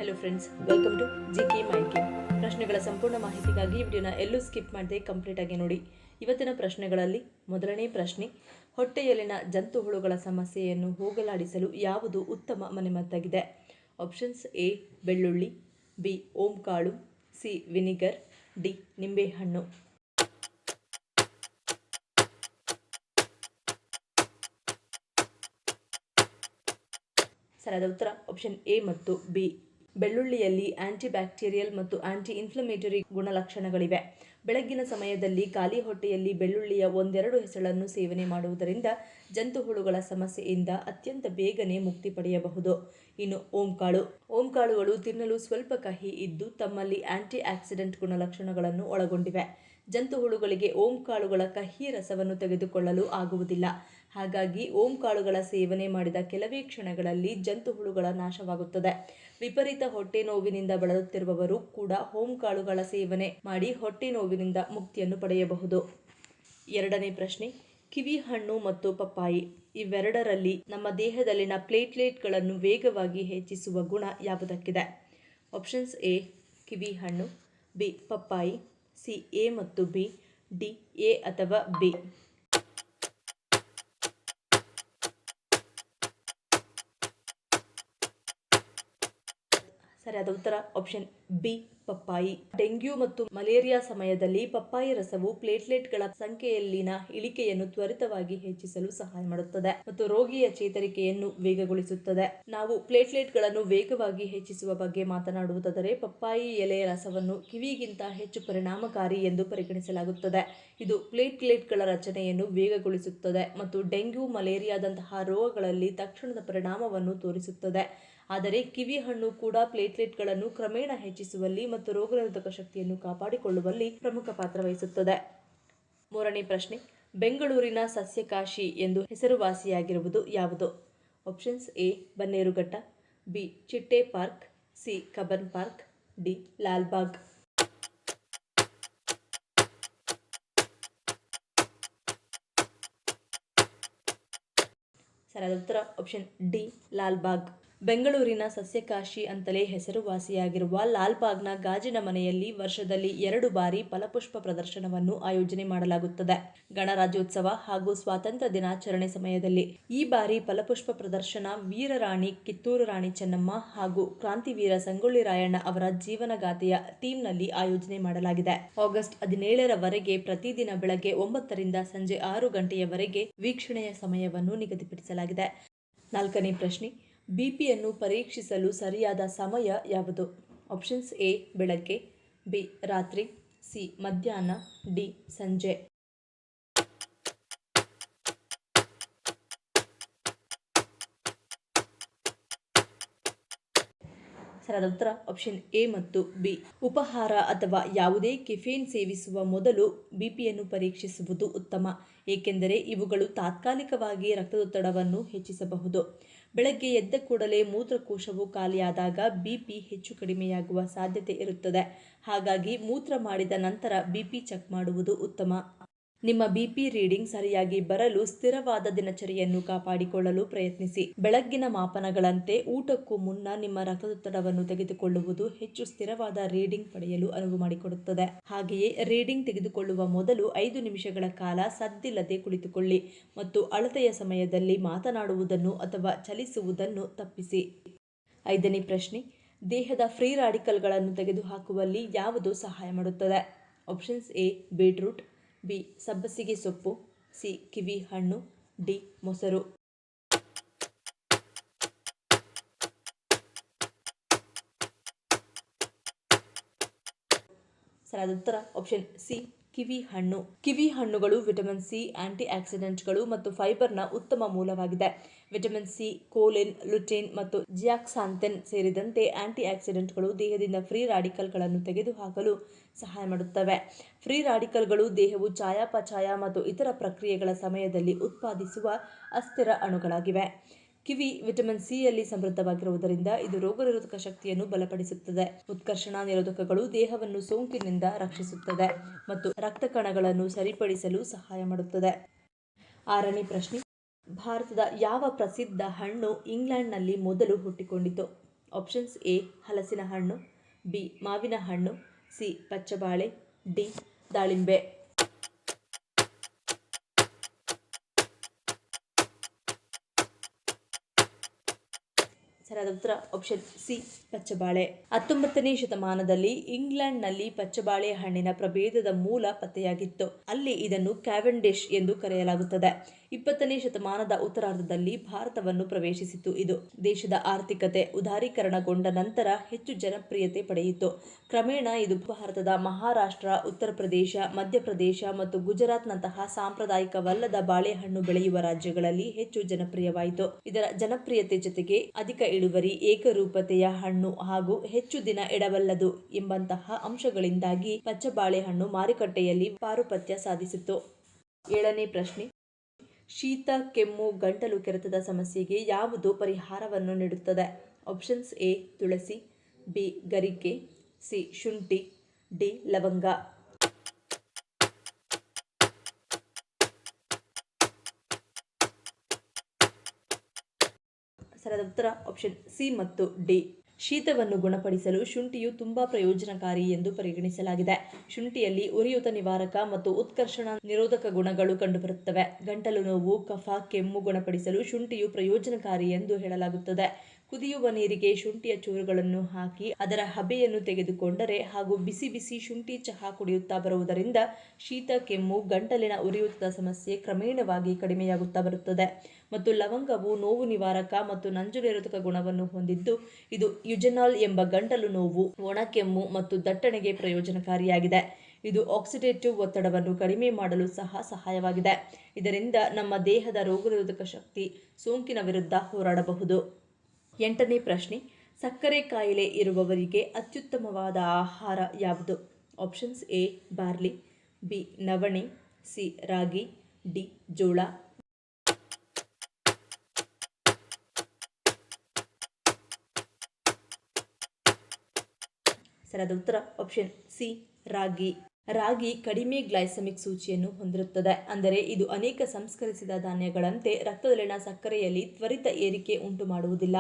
Hello friends, welcome to GK mind game. ಪ್ರಶ್ನೆಗಳ ಸಂಪೂರ್ಣ ಮಾಹಿತಿಗಾಗಿ ಈ ವಿಡಿಯೋನ ಎಲ್ಲೂ ಸ್ಕಿಪ್ ಮಾಡದೆ ಕಂಪ್ಲೀಟ್ ಆಗಿ ನೋಡಿ. ಇವತ್ತಿನ ಪ್ರಶ್ನೆಗಳಲ್ಲಿ ಮೊದಲನೇ ಪ್ರಶ್ನೆ, ಹೊಟ್ಟೆಯಲ್ಲಿನ ಜಂತು ಹುಳುಗಳ ಸಮಸ್ಯೆಯನ್ನು ಹೋಗಲಾಡಿಸಲು ಯಾವುದು ಉತ್ತಮ ಮನೆಮದ್ದಾಗಿದೆ? ಆಪ್ಷನ್ಸ್: ಎ ಬೆಳ್ಳುಳ್ಳಿ, ಬಿ ಓಂಕಾಳು, ಸಿ ವಿನಿಗರ್, ಡಿ ನಿಂಬೆಹಣ್ಣು. ಸರಿಯಾದ ಉತ್ತರ ಆಪ್ಷನ್ ಎ ಮತ್ತು ಬಿ. ಬೆಳ್ಳುಳ್ಳಿಯಲ್ಲಿ ಆಂಟಿ ಬ್ಯಾಕ್ಟೀರಿಯಲ್ ಮತ್ತು ಆಂಟಿ ಇನ್ಫ್ಲಮೇಟರಿ ಗುಣಲಕ್ಷಣಗಳಿವೆ. ಬೆಳಗ್ಗಿನ ಸಮಯದಲ್ಲಿ ಖಾಲಿ ಹೊಟ್ಟೆಯಲ್ಲಿ ಬೆಳ್ಳುಳ್ಳಿಯ ಒಂದೆರಡು ಹೆಸಳನ್ನು ಸೇವನೆ ಮಾಡುವುದರಿಂದ ಜಂತು ಹುಳುಗಳ ಸಮಸ್ಯೆಯಿಂದ ಅತ್ಯಂತ ಬೇಗನೆ ಮುಕ್ತಿ ಪಡೆಯಬಹುದು. ಇನ್ನು ಓಂಕಾಳುಗಳು ತಿನ್ನಲು ಸ್ವಲ್ಪ ಕಹಿ ಇದ್ದು ತಮ್ಮಲ್ಲಿ ಆಂಟಿ ಆಕ್ಸಿಡೆಂಟ್ ಗುಣಲಕ್ಷಣಗಳನ್ನು ಒಳಗೊಂಡಿವೆ. ಜಂತು ಹುಳುಗಳಿಗೆ ಓಂಕಾಳುಗಳ ಕಹಿ ರಸವನ್ನು ತೆಗೆದುಕೊಳ್ಳಲು ಆಗುವುದಿಲ್ಲ. ಹಾಗಾಗಿ ಓಂಕಾಳುಗಳ ಸೇವನೆ ಮಾಡಿದ ಕೆಲವೇ ಕ್ಷಣಗಳಲ್ಲಿ ಜಂತು ಹುಳುಗಳ ನಾಶವಾಗುತ್ತದೆ. ವಿಪರೀತ ಹೊಟ್ಟೆ ನೋವಿನಿಂದ ಬಳಲುತ್ತಿರುವವರು ಕೂಡ ಓಂಕಾಳುಗಳ ಸೇವನೆ ಮಾಡಿ ಹೊಟ್ಟೆ ನೋವಿನಿಂದ ಮುಕ್ತಿಯನ್ನು ಪಡೆಯಬಹುದು. ಎರಡನೇ ಪ್ರಶ್ನೆ, ಕಿವಿ ಹಣ್ಣು ಮತ್ತು ಪಪ್ಪಾಯಿ ಇವೆರಡರಲ್ಲಿ ನಮ್ಮ ದೇಹದಲ್ಲಿನ ಪ್ಲೇಟ್ಲೆಟ್ಗಳನ್ನು ವೇಗವಾಗಿ ಹೆಚ್ಚಿಸುವ ಗುಣ ಯಾವುದಕ್ಕಿದೆ? ಆಪ್ಷನ್ಸ್: ಎ ಕಿವಿ ಹಣ್ಣು, ಬಿ ಪಪ್ಪಾಯಿ, ಸಿ ಎ ಮತ್ತು ಬಿ, ಡಿ ಎ ಅಥವಾ ಬಿ. ಸರಿಯಾದ ಉತ್ತರ ಆಪ್ಷನ್ ಬಿ ಪಪ್ಪಾಯಿ. ಡೆಂಗ್ಯೂ ಮತ್ತು ಮಲೇರಿಯಾ ಸಮಯದಲ್ಲಿ ಪಪ್ಪಾಯಿ ರಸವು ಪ್ಲೇಟ್ಲೆಟ್ಗಳ ಸಂಖ್ಯೆಯಲ್ಲಿನ ಇಳಿಕೆಯನ್ನು ತ್ವರಿತವಾಗಿ ಹೆಚ್ಚಿಸಲು ಸಹಾಯ ಮಾಡುತ್ತದೆ ಮತ್ತು ರೋಗಿಯ ಚೇತರಿಕೆಯನ್ನು ವೇಗಗೊಳಿಸುತ್ತದೆ. ನಾವು ಪ್ಲೇಟ್ಲೆಟ್ಗಳನ್ನು ವೇಗವಾಗಿ ಹೆಚ್ಚಿಸುವ ಬಗ್ಗೆ ಮಾತನಾಡುವುದಾದರೆ ಪಪ್ಪಾಯಿ ಎಲೆಯ ರಸವನ್ನು ಕಿವಿಗಿಂತ ಹೆಚ್ಚು ಪರಿಣಾಮಕಾರಿ ಎಂದು ಪರಿಗಣಿಸಲಾಗುತ್ತದೆ. ಇದು ಪ್ಲೇಟ್ಲೆಟ್ಗಳ ರಚನೆಯನ್ನು ವೇಗಗೊಳಿಸುತ್ತದೆ ಮತ್ತು ಡೆಂಗ್ಯೂ, ಮಲೇರಿಯಾದಂತಹ ರೋಗಗಳಲ್ಲಿ ತಕ್ಷಣದ ಪರಿಣಾಮವನ್ನು ತೋರಿಸುತ್ತದೆ. ಆದರೆ ಕಿವಿ ಹಣ್ಣು ಕೂಡ ಪ್ಲೇಟ್ಲೆಟ್ಗಳನ್ನು ಕ್ರಮೇಣ ಹೆಚ್ಚಿಸುವಲ್ಲಿ ಮತ್ತು ರೋಗನಿರೋಧಕ ಶಕ್ತಿಯನ್ನು ಕಾಪಾಡಿಕೊಳ್ಳುವಲ್ಲಿ ಪ್ರಮುಖ ಪಾತ್ರ ವಹಿಸುತ್ತದೆ. ಮೂರನೇ ಪ್ರಶ್ನೆ, ಬೆಂಗಳೂರಿನ ಸಸ್ಯಕಾಶಿ ಎಂದು ಹೆಸರುವಾಸಿಯಾಗಿರುವುದು ಯಾವುದು? ಆಪ್ಷನ್ಸ್: ಎ ಬನ್ನೇರುಘಟ್ಟ, ಬಿ ಚಿಟ್ಟೆ park, C Cubbon park, D Lalbagh. ಸರಿಯಾದ ಉತ್ತರ ಆಪ್ಷನ್ ಡಿ ಲಾಲ್ಬಾಗ್. ಬೆಂಗಳೂರಿನ ಸಸ್ಯಕಾಶಿ ಅಂತಲೇ ಹೆಸರುವಾಸಿಯಾಗಿರುವ ಲಾಲ್ಬಾಗ್ನ ಗಾಜಿನ ಮನೆಯಲ್ಲಿ ವರ್ಷದಲ್ಲಿ 2 ಬಾರಿ ಫಲಪುಷ್ಪ ಪ್ರದರ್ಶನವನ್ನು ಆಯೋಜನೆ ಮಾಡಲಾಗುತ್ತದೆ. ಗಣರಾಜ್ಯೋತ್ಸವ ಹಾಗೂ ಸ್ವಾತಂತ್ರ್ಯ ದಿನಾಚರಣೆ ಸಮಯದಲ್ಲಿ. ಈ ಬಾರಿ ಫಲಪುಷ್ಪ ಪ್ರದರ್ಶನ ವೀರರಾಣಿ ಕಿತ್ತೂರು ರಾಣಿ ಚೆನ್ನಮ್ಮ ಹಾಗೂ ಕ್ರಾಂತಿವೀರ ಸಂಗೊಳ್ಳಿ ರಾಯಣ್ಣ ಅವರ ಜೀವನಗಾಥೆಯ ಥೀಮ್ನಲ್ಲಿ ಆಯೋಜನೆ ಮಾಡಲಾಗಿದೆ. ಆಗಸ್ಟ್ 17ರವರೆಗೆ ಪ್ರತಿದಿನ ಬೆಳಗ್ಗೆ 9 ರಿಂದ ಸಂಜೆ 6 ಗಂಟೆಯವರೆಗೆ ವೀಕ್ಷಣೆಯ ಸಮಯವನ್ನು ನಿಗದಿಪಡಿಸಲಾಗಿದೆ. ನಾಲ್ಕನೇ ಪ್ರಶ್ನೆ, ಬಿಪಿಯನ್ನು ಪರೀಕ್ಷಿಸಲು ಸರಿಯಾದ ಸಮಯ ಯಾವುದು? ಆಪ್ಷನ್ಸ್: ಎ ಬೆಳಗ್ಗೆ, ಬಿ ರಾತ್ರಿ, ಸಿ ಮಧ್ಯಾಹ್ನ, ಡಿ ಸಂಜೆ. ಸರಿಯಾದ ಉತ್ತರ ಆಪ್ಷನ್ ಎ ಮತ್ತು ಬಿ. ಉಪಹಾರ ಅಥವಾ ಯಾವುದೇ ಕೆಫೇನ್ ಸೇವಿಸುವ ಮೊದಲು ಬಿಪಿಯನ್ನು ಪರೀಕ್ಷಿಸುವುದು ಉತ್ತಮ, ಏಕೆಂದರೆ ಇವುಗಳು ತಾತ್ಕಾಲಿಕವಾಗಿ ರಕ್ತದೊತ್ತಡವನ್ನು ಹೆಚ್ಚಿಸಬಹುದು. ಬೆಳಗ್ಗೆ ಎದ್ದ ಕೂಡಲೇ ಮೂತ್ರಕೋಶವು ಖಾಲಿಯಾದಾಗ ಬಿಪಿ ಹೆಚ್ಚು ಕಡಿಮೆಯಾಗುವ ಸಾಧ್ಯತೆ ಇರುತ್ತದೆ. ಹಾಗಾಗಿ ಮೂತ್ರ ಮಾಡಿದ ನಂತರ ಬಿಪಿ ಚೆಕ್ ಮಾಡುವುದು ಉತ್ತಮ. ನಿಮ್ಮ ಬಿಪಿ ರೀಡಿಂಗ್ ಸರಿಯಾಗಿ ಬರಲು ಸ್ಥಿರವಾದ ದಿನಚರಿಯನ್ನು ಕಾಪಾಡಿಕೊಳ್ಳಲು ಪ್ರಯತ್ನಿಸಿ. ಬೆಳಗ್ಗಿನ ಮಾಪನಗಳಂತೆ ಊಟಕ್ಕೂ ಮುನ್ನ ನಿಮ್ಮ ರಕ್ತದೊತ್ತಡವನ್ನು ತೆಗೆದುಕೊಳ್ಳುವುದು ಹೆಚ್ಚು ಸ್ಥಿರವಾದ ರೀಡಿಂಗ್ ಪಡೆಯಲು ಅನುವು ಮಾಡಿಕೊಡುತ್ತದೆ. ಹಾಗೆಯೇ ರೀಡಿಂಗ್ ತೆಗೆದುಕೊಳ್ಳುವ ಮೊದಲು 5 ನಿಮಿಷಗಳ ಕಾಲ ಸದ್ದಿಲ್ಲದೆ ಕುಳಿತುಕೊಳ್ಳಿ ಮತ್ತು ಅಳತೆಯ ಸಮಯದಲ್ಲಿ ಮಾತನಾಡುವುದನ್ನು ಅಥವಾ ಚಲಿಸುವುದನ್ನು ತಪ್ಪಿಸಿ. ಐದನೇ ಪ್ರಶ್ನೆ, ದೇಹದ ಫ್ರೀ ರಾಡಿಕಲ್ಗಳನ್ನು ತೆಗೆದುಹಾಕುವಲ್ಲಿ ಯಾವುದು ಸಹಾಯ ಮಾಡುತ್ತದೆ? ಆಪ್ಷನ್ಸ್: ಎ ಬೀಟ್ರೂಟ್, ಬಿ ಸಬ್ಬಸಿಗೆ ಸೊಪ್ಪು, ಸಿ ಕಿವಿ ಹಣ್ಣು, ಡಿ ಮೊಸರು. ಸರಿಯಾದ ಉತ್ತರ ಆಪ್ಷನ್ ಸಿ ಕಿವಿ ಹಣ್ಣು. ಕಿವಿ ಹಣ್ಣುಗಳು ವಿಟಮಿನ್ ಸಿ, ಆಂಟಿ ಆಕ್ಸಿಡೆಂಟ್ಗಳು ಮತ್ತು ಫೈಬರ್ನ ಉತ್ತಮ ಮೂಲವಾಗಿದೆ. ವಿಟಮಿನ್ ಸಿ, ಕೋಲಿನ್, ಲುಟೇನ್ ಮತ್ತು ಜಿಯಾಕ್ಸಾಂಥಿನ್ ಸೇರಿದಂತೆ ಆಂಟಿ ಆಕ್ಸಿಡೆಂಟ್ಗಳು ದೇಹದಿಂದ ಫ್ರೀ ರಾಡಿಕಲ್ಗಳನ್ನು ತೆಗೆದುಹಾಕಲು ಸಹಾಯ ಮಾಡುತ್ತವೆ. ಫ್ರೀ ರಾಡಿಕಲ್ಗಳು ದೇಹವು ಚಯಾಪಚಯ ಮತ್ತು ಇತರ ಪ್ರಕ್ರಿಯೆಗಳ ಸಮಯದಲ್ಲಿ ಉತ್ಪಾದಿಸುವ ಅಸ್ಥಿರ ಅಣುಗಳಾಗಿವೆ. ಕಿವಿ ವಿಟಮಿನ್ ಸಿಯಲ್ಲಿ ಸಮೃದ್ಧವಾಗಿರುವುದರಿಂದ ಇದು ರೋಗನಿರೋಧಕ ಶಕ್ತಿಯನ್ನು ಬಲಪಡಿಸುತ್ತದೆ. ಉತ್ಕರ್ಷಣ ನಿರೋಧಕಗಳು ದೇಹವನ್ನು ಸೋಂಕಿನಿಂದ ರಕ್ಷಿಸುತ್ತದೆ ಮತ್ತು ರಕ್ತ ಕಣಗಳನ್ನು ಸರಿಪಡಿಸಲು ಸಹಾಯ ಮಾಡುತ್ತದೆ. ಆರನೇ ಪ್ರಶ್ನೆ, ಭಾರತದ ಯಾವ ಪ್ರಸಿದ್ಧ ಹಣ್ಣು ಇಂಗ್ಲೆಂಡ್ನಲ್ಲಿ ಮೊದಲು ಹುಟ್ಟಿಕೊಂಡಿತು? ಆಪ್ಷನ್ಸ್ ಎ ಹಲಸಿನ ಹಣ್ಣು, ಬಿ ಮಾವಿನ ಹಣ್ಣು, ಸಿ ಪಚ್ಚಬಾಳೆ, ಡಿ ದಾಳಿಂಬೆ. ಸರಿಯಾದ ಉತ್ತರ ಆಪ್ಷನ್ ಸಿ ಪಚ್ಚಬಾಳೆ. 19ನೇ ಶತಮಾನದಲ್ಲಿ ಇಂಗ್ಲೆಂಡ್ನಲ್ಲಿ ಪಚ್ಚಬಾಳೆ ಹಣ್ಣಿನ ಪ್ರಭೇದದ ಮೂಲ ಪತ್ತೆಯಾಗಿತ್ತು. ಅಲ್ಲಿ ಇದನ್ನು ಕ್ಯಾವೆಂಡಿಶ್ ಎಂದು ಕರೆಯಲಾಗುತ್ತದೆ. 20ನೇ ಶತಮಾನದ ಉತ್ತರಾರ್ಧದಲ್ಲಿ ಭಾರತವನ್ನು ಪ್ರವೇಶಿಸಿತು. ಇದು ದೇಶದ ಆರ್ಥಿಕತೆ ಉದಾರೀಕರಣಗೊಂಡ ನಂತರ ಹೆಚ್ಚು ಜನಪ್ರಿಯತೆ ಪಡೆಯಿತು. ಕ್ರಮೇಣ ಇದು ಭಾರತದ ಮಹಾರಾಷ್ಟ್ರ, ಉತ್ತರ ಪ್ರದೇಶ, ಮಧ್ಯಪ್ರದೇಶ ಮತ್ತು ಗುಜರಾತ್ನಂತಹ ಸಾಂಪ್ರದಾಯಿಕವಲ್ಲದ ಬಾಳೆಹಣ್ಣು ಬೆಳೆಯುವ ರಾಜ್ಯಗಳಲ್ಲಿ ಹೆಚ್ಚು ಜನಪ್ರಿಯವಾಯಿತು. ಇದರ ಜನಪ್ರಿಯತೆ ಜೊತೆಗೆ ಅಧಿಕ ಇಳುವರಿ, ಏಕರೂಪತೆಯ ಹಣ್ಣು ಹಾಗೂ ಹೆಚ್ಚು ದಿನ ಇಡಬಲ್ಲದು ಎಂಬಂತಹ ಅಂಶಗಳಿಂದಾಗಿ ಪಚ್ಚಬಾಳೆಹಣ್ಣು ಮಾರುಕಟ್ಟೆಯಲ್ಲಿ ಪಾರುಪತ್ಯ ಸಾಧಿಸಿತು. 7ನೇ ಪ್ರಶ್ನೆ, ಶೀತ, ಕೆಮ್ಮು, ಗಂಟಲು ಕೆರೆತದ ಸಮಸ್ಯೆಗೆ ಯಾವುದು ಪರಿಹಾರವನ್ನು ನೀಡುತ್ತದೆ? ಆಪ್ಷನ್ಸ್ ಎ ತುಳಸಿ, ಬಿ ಗರಿಕೆ, ಸಿ ಶುಂಠಿ, ಡಿ ಲವಂಗ. ಸರಿಯಾದ ಉತ್ತರ ಆಪ್ಷನ್ ಸಿ ಮತ್ತು ಡಿ. ಶೀತವನ್ನು ಗುಣಪಡಿಸಲು ಶುಂಠಿಯು ತುಂಬಾ ಪ್ರಯೋಜನಕಾರಿ ಎಂದು ಪರಿಗಣಿಸಲಾಗಿದೆ. ಶುಂಠಿಯಲ್ಲಿ ಉರಿಯೂತ ನಿವಾರಕ ಮತ್ತು ಉತ್ಕರ್ಷಣ ನಿರೋಧಕ ಗುಣಗಳು ಕಂಡುಬರುತ್ತವೆ. ಗಂಟಲು ನೋವು, ಕಫ, ಕೆಮ್ಮು ಗುಣಪಡಿಸಲು ಶುಂಠಿಯು ಪ್ರಯೋಜನಕಾರಿ ಎಂದು ಹೇಳಲಾಗುತ್ತದೆ. ಕುದಿಯುವ ನೀರಿಗೆ ಶುಂಠಿಯ ಚೂರುಗಳನ್ನು ಹಾಕಿ ಅದರ ಹಬೆಯನ್ನು ತೆಗೆದುಕೊಂಡರೆ ಹಾಗೂ ಬಿಸಿ ಬಿಸಿ ಶುಂಠಿ ಚಹಾ ಕುಡಿಯುತ್ತಾ ಬರುವುದರಿಂದ ಶೀತ, ಕೆಮ್ಮು, ಗಂಟಲಿನ ಉರಿಯೂತದ ಸಮಸ್ಯೆ ಕ್ರಮೇಣವಾಗಿ ಕಡಿಮೆಯಾಗುತ್ತಾ ಬರುತ್ತದೆ. ಮತ್ತು ಲವಂಗವು ನೋವು ನಿವಾರಕ ಮತ್ತು ನಂಜು ನಿರೋಧಕ ಗುಣವನ್ನು ಹೊಂದಿದ್ದು ಇದು ಯುಜೆನಾಲ್ ಎಂಬ ಗಂಟಲು ನೋವು, ಒಣಕೆಮ್ಮು ಮತ್ತು ದಟ್ಟಣೆಗೆ ಪ್ರಯೋಜನಕಾರಿಯಾಗಿದೆ. ಇದು ಆಕ್ಸಿಡೇಟಿವ್ ಒತ್ತಡವನ್ನು ಕಡಿಮೆ ಮಾಡಲು ಸಹ ಸಹಾಯವಾಗಿದೆ. ಇದರಿಂದ ನಮ್ಮ ದೇಹದ ರೋಗನಿರೋಧಕ ಶಕ್ತಿ ಸೋಂಕಿನ ವಿರುದ್ಧ ಹೋರಾಡಬಹುದು. 8ನೇ ಪ್ರಶ್ನೆ, ಸಕ್ಕರೆ ಕಾಯಿಲೆ ಇರುವವರಿಗೆ ಅತ್ಯುತ್ತಮವಾದ ಆಹಾರ ಯಾವುದು? ಆಪ್ಷನ್ಸ್ ಎ ಬಾರ್ಲಿ, ಬಿ ನವಣೆ, ಸಿ ರಾಗಿ, ಡಿ ಜೋಳ. ಸರಿಯಾದ ಉತ್ತರ ಆಪ್ಷನ್ ಸಿ ರಾಗಿ. ರಾಗಿ ಕಡಿಮೆ ಗ್ಲೈಸೆಮಿಕ್ ಸೂಚಿಯನ್ನು ಹೊಂದಿರುತ್ತದೆ. ಅಂದರೆ ಇದು ಅನೇಕ ಸಂಸ್ಕರಿಸಿದ ಧಾನ್ಯಗಳಂತೆ ರಕ್ತದಲ್ಲಿನ ಸಕ್ಕರೆಯಲ್ಲಿ ತ್ವರಿತ ಏರಿಕೆ ಉಂಟು ಮಾಡುವುದಿಲ್ಲ.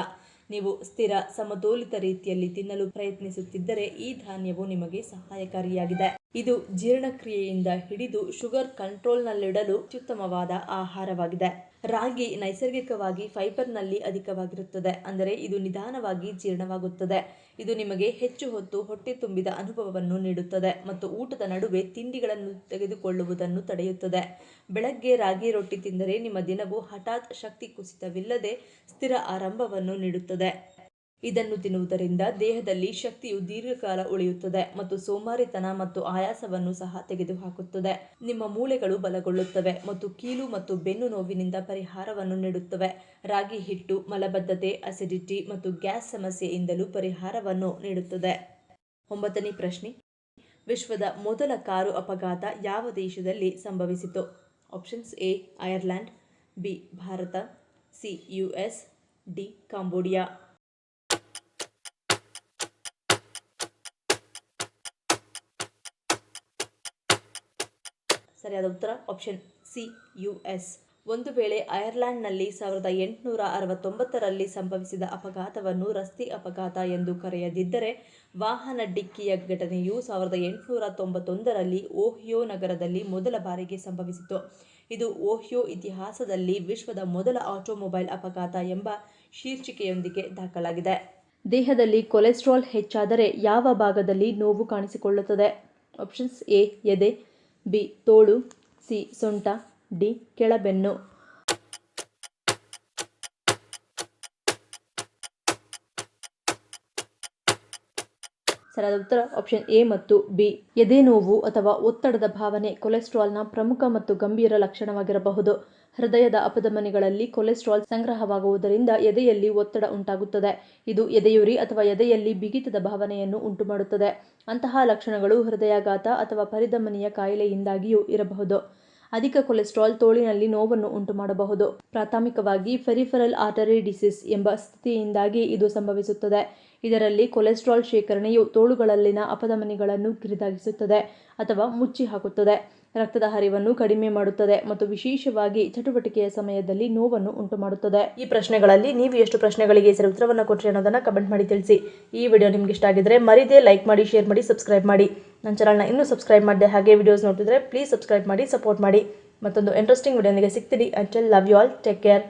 ನೀವು ಸ್ಥಿರ, ಸಮತೋಲಿತ ರೀತಿಯಲ್ಲಿ ತಿನ್ನಲು ಪ್ರಯತ್ನಿಸುತ್ತಿದ್ದರೆ ಈ ಧಾನ್ಯವು ನಿಮಗೆ ಸಹಾಯಕಾರಿಯಾಗಿದೆ. ಇದು ಜೀರ್ಣಕ್ರಿಯೆಯಿಂದ ಹಿಡಿದು ಶುಗರ್ ಕಂಟ್ರೋಲ್ನಲ್ಲಿಡಲು ಅತ್ಯುತ್ತಮವಾದ ಆಹಾರವಾಗಿದೆ. ರಾಗಿ ನೈಸರ್ಗಿಕವಾಗಿ ಫೈಬರ್ನಲ್ಲಿ ಅಧಿಕವಾಗಿರುತ್ತದೆ. ಅಂದರೆ ಇದು ನಿಧಾನವಾಗಿ ಜೀರ್ಣವಾಗುತ್ತದೆ. ಇದು ನಿಮಗೆ ಹೆಚ್ಚು ಹೊತ್ತು ಹೊಟ್ಟೆ ತುಂಬಿದ ಅನುಭವವನ್ನು ನೀಡುತ್ತದೆ ಮತ್ತು ಊಟದ ನಡುವೆ ತಿಂಡಿಗಳನ್ನು ತೆಗೆದುಕೊಳ್ಳುವುದನ್ನು ತಡೆಯುತ್ತದೆ. ಬೆಳಗ್ಗೆ ರಾಗಿ ರೊಟ್ಟಿ ತಿಂದರೆ ನಿಮ್ಮ ದಿನವು ಹಠಾತ್ ಶಕ್ತಿ ಕುಸಿತವಿಲ್ಲದೆ ಸ್ಥಿರ ಆರಂಭವನ್ನು ನೀಡುತ್ತದೆ. ಇದನ್ನು ತಿನ್ನುವುದರಿಂದ ದೇಹದಲ್ಲಿ ಶಕ್ತಿಯು ದೀರ್ಘಕಾಲ ಉಳಿಯುತ್ತದೆ ಮತ್ತು ಸೋಮಾರಿತನ ಮತ್ತು ಆಯಾಸವನ್ನು ಸಹ ತೆಗೆದುಹಾಕುತ್ತದೆ. ನಿಮ್ಮ ಮೂಳೆಗಳು ಬಲಗೊಳ್ಳುತ್ತವೆ ಮತ್ತು ಕೀಲು ಮತ್ತು ಬೆನ್ನು ನೋವಿನಿಂದ ಪರಿಹಾರವನ್ನು ನೀಡುತ್ತವೆ. ರಾಗಿ ಹಿಟ್ಟು ಮಲಬದ್ಧತೆ, ಅಸಿಡಿಟಿ ಮತ್ತು ಗ್ಯಾಸ್ ಸಮಸ್ಯೆಯಿಂದಲೂ ಪರಿಹಾರವನ್ನು ನೀಡುತ್ತದೆ. 9ನೇ ಪ್ರಶ್ನೆ, ವಿಶ್ವದ ಮೊದಲ ಕಾರು ಅಪಘಾತ ಯಾವ ದೇಶದಲ್ಲಿ ಸಂಭವಿಸಿತು? Options A Ireland, B Bharat, C US, D Cambodia. ಸರಿಯಾದ ಉತ್ತರ ಆಪ್ಷನ್ ಸಿ US. ಒಂದು ವೇಳೆ ಐರ್ಲೆಂಡ್ನಲ್ಲಿ 1869ರಲ್ಲಿ ಸಂಭವಿಸಿದ ಅಪಘಾತವನ್ನು ರಸ್ತೆ ಅಪಘಾತ ಎಂದು ಕರೆಯದಿದ್ದರೆ ವಾಹನ ಡಿಕ್ಕಿಯ ಘಟನೆಯು 1891ರಲ್ಲಿ ಓಹಿಯೋ ನಗರದಲ್ಲಿ ಮೊದಲ ಬಾರಿಗೆ ಸಂಭವಿಸಿತು. ಇದು ಓಹಿಯೋ ಇತಿಹಾಸದಲ್ಲಿ ವಿಶ್ವದ ಮೊದಲ ಆಟೋಮೊಬೈಲ್ ಅಪಘಾತ ಎಂಬ ಶೀರ್ಷಿಕೆಯೊಂದಿಗೆ ದಾಖಲಾಗಿದೆ. ದೇಹದಲ್ಲಿ ಕೊಲೆಸ್ಟ್ರಾಲ್ ಹೆಚ್ಚಾದರೆ ಯಾವ ಭಾಗದಲ್ಲಿ ನೋವು ಕಾಣಿಸಿಕೊಳ್ಳುತ್ತದೆ? ಆಪ್ಷನ್ಸ್ ಎ ಎದೆ, ಬಿ ತೋಳು, ಸಿ ಸೊಂಟ, ಡಿ ಕೆಳಬೆನ್ನು. ಸರಿಯಾದ ಉತ್ತರ ಆಪ್ಷನ್ ಎ ಮತ್ತು ಬಿ. ಎದೆ ನೋವು ಅಥವಾ ಒತ್ತಡದ ಭಾವನೆ ಕೊಲೆಸ್ಟ್ರಾಲ್ನ ಪ್ರಮುಖ ಮತ್ತು ಗಂಭೀರ ಲಕ್ಷಣವಾಗಿರಬಹುದು. ಹೃದಯದ ಅಪಧಮನಿಗಳಲ್ಲಿ ಕೊಲೆಸ್ಟ್ರಾಲ್ ಸಂಗ್ರಹವಾಗುವುದರಿಂದ ಎದೆಯಲ್ಲಿ ಒತ್ತಡ ಉಂಟಾಗುತ್ತದೆ. ಇದು ಎದೆಯುರಿ ಅಥವಾ ಎದೆಯಲ್ಲಿ ಬಿಗಿತದ ಭಾವನೆಯನ್ನು ಉಂಟುಮಾಡುತ್ತದೆ. ಅಂತಹ ಲಕ್ಷಣಗಳು ಹೃದಯಾಘಾತ ಅಥವಾ ಪರಿಧಮನಿಯ ಕಾಯಿಲೆಯಿಂದಾಗಿಯೂ ಇರಬಹುದು. ಅಧಿಕ ಕೊಲೆಸ್ಟ್ರಾಲ್ ತೋಳಿನಲ್ಲಿ ನೋವನ್ನು ಉಂಟುಮಾಡಬಹುದು. ಪ್ರಾಥಮಿಕವಾಗಿ ಪೆರಿಫೆರಲ್ ಆರ್ಟರಿ ಡಿಸೀಸ್ ಎಂಬ ಸ್ಥಿತಿಯಿಂದಾಗಿ ಇದು ಸಂಭವಿಸುತ್ತದೆ. ಇದರಲ್ಲಿ ಕೊಲೆಸ್ಟ್ರಾಲ್ ಶೇಖರಣೆಯು ತೋಳುಗಳಲ್ಲಿನ ಅಪಧಮನಿಗಳನ್ನು ಕಿರಿದಾಗಿಸುತ್ತದೆ ಅಥವಾ ಮುಚ್ಚಿ ಹಾಕುತ್ತದೆ. ರಕ್ತದ ಹರಿವನ್ನು ಕಡಿಮೆ ಮಾಡುತ್ತದೆ ಮತ್ತು ವಿಶೇಷವಾಗಿ ಚಟುವಟಿಕೆಯ ಸಮಯದಲ್ಲಿ ನೋವನ್ನು ಉಂಟು ಮಾಡುತ್ತದೆ. ಈ ಪ್ರಶ್ನೆಗಳಲ್ಲಿ ನೀವು ಎಷ್ಟು ಪ್ರಶ್ನೆಗಳಿಗೆ ಸರಿ ಉತ್ತರವನ್ನು ಕೊಟ್ಟರೆ ಅನ್ನೋದನ್ನು ಕಮೆಂಟ್ ಮಾಡಿ ತಿಳಿಸಿ. ಈ ವಿಡಿಯೋ ನಿಮ್ಗೆ ಇಷ್ಟ ಆಗಿದ್ರೆ ಮರಿದೇ ಲೈಕ್ ಮಾಡಿ, ಶೇರ್ ಮಾಡಿ, ಸಬ್ಸ್ಕ್ರೈಬ್ ಮಾಡಿ. ನನ್ನ ಚಾನಲ್ನ ಇನ್ನೂ ಸಬ್ಸ್ಕ್ರೈಬ್ ಮಾಡಿದೆ ಹಾಗೆ ವಿಡಿಯೋಸ್ ನೋಡ್ತಿದ್ರೆ ಪ್ಲೀಸ್ ಸಬ್ಸ್ಕ್ರೈಬ್ ಮಾಡಿ, ಸಪೋರ್ಟ್ ಮಾಡಿ. ಮತ್ತೊಂದು ಇಂಟ್ರೆಸ್ಟಿಂಗ್ ವಿಡಿಯೋನಿಗೆ ಸಿಗ್ತೀನಿ. Until love you all, take care.